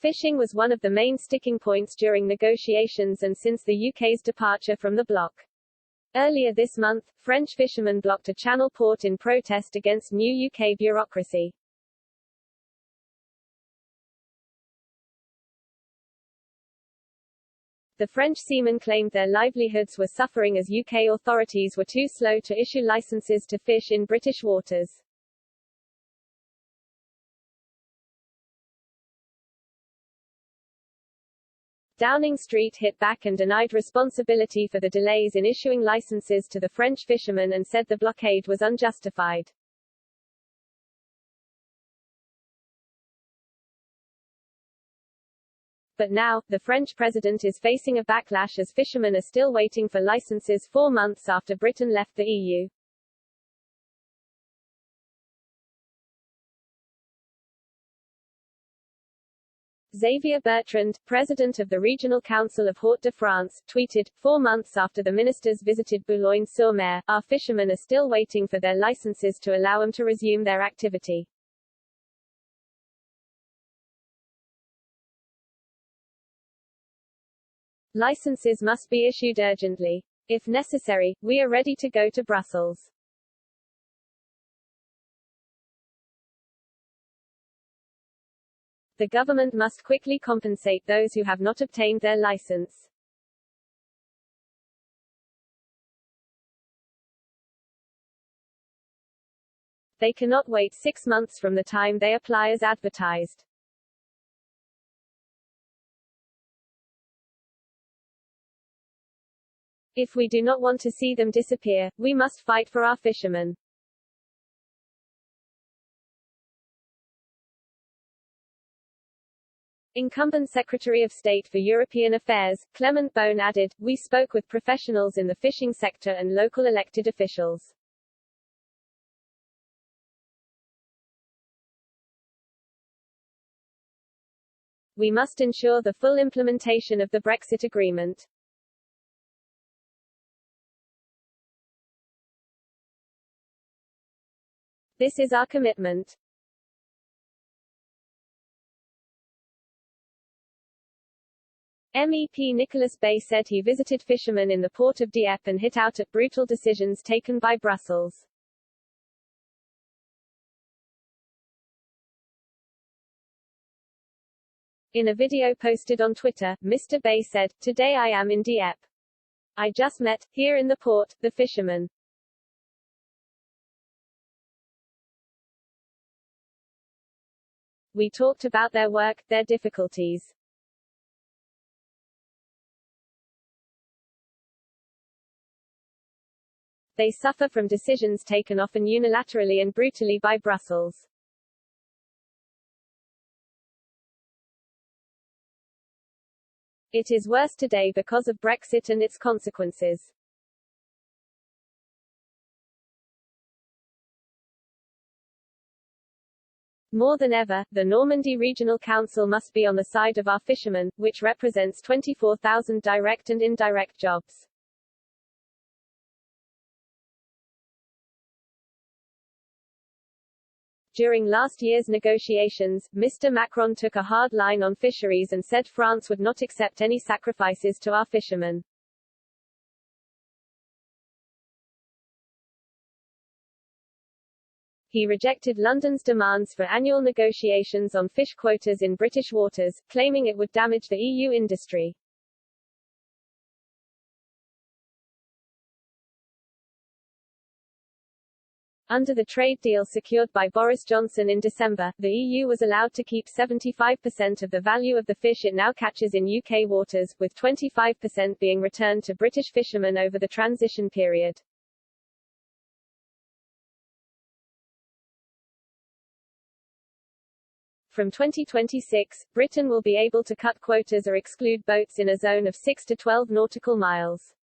Fishing was one of the main sticking points during negotiations and since the UK's departure from the bloc. Earlier this month, French fishermen blocked a Channel port in protest against new UK bureaucracy. The French seamen claimed their livelihoods were suffering as UK authorities were too slow to issue licenses to fish in British waters. Downing Street hit back and denied responsibility for the delays in issuing licenses to the French fishermen and said the blockade was unjustified. But now, the French president is facing a backlash as fishermen are still waiting for licenses 4 months after Britain left the EU. Xavier Bertrand, president of the Regional Council of Hauts-de-France, tweeted, 4 months after the ministers visited Boulogne-sur-Mer, our fishermen are still waiting for their licenses to allow them to resume their activity. Licenses must be issued urgently. If necessary, we are ready to go to Brussels. The government must quickly compensate those who have not obtained their license. They cannot wait 6 months from the time they apply as advertised. If we do not want to see them disappear, we must fight for our fishermen. Incumbent Secretary of State for European Affairs, Clement Beaune added, we spoke with professionals in the fishing sector and local elected officials. We must ensure the full implementation of the Brexit agreement. This is our commitment. MEP Nicolas Bay said he visited fishermen in the port of Dieppe and hit out at brutal decisions taken by Brussels. In a video posted on Twitter, Mr. Bay said, today I am in Dieppe. I just met, here in the port, the fishermen. We talked about their work, their difficulties. They suffer from decisions taken often unilaterally and brutally by Brussels. It is worse today because of Brexit and its consequences. More than ever, the Normandy Regional Council must be on the side of our fishermen, which represents 24,000 direct and indirect jobs. During last year's negotiations, Mr. Macron took a hard line on fisheries and said France would not accept any sacrifices to our fishermen. He rejected London's demands for annual negotiations on fish quotas in British waters, claiming it would damage the EU industry. Under the trade deal secured by Boris Johnson in December, the EU was allowed to keep 75% of the value of the fish it now catches in UK waters, with 25% being returned to British fishermen over the transition period. From 2026, Britain will be able to cut quotas or exclude boats in a zone of 6 to 12 nautical miles.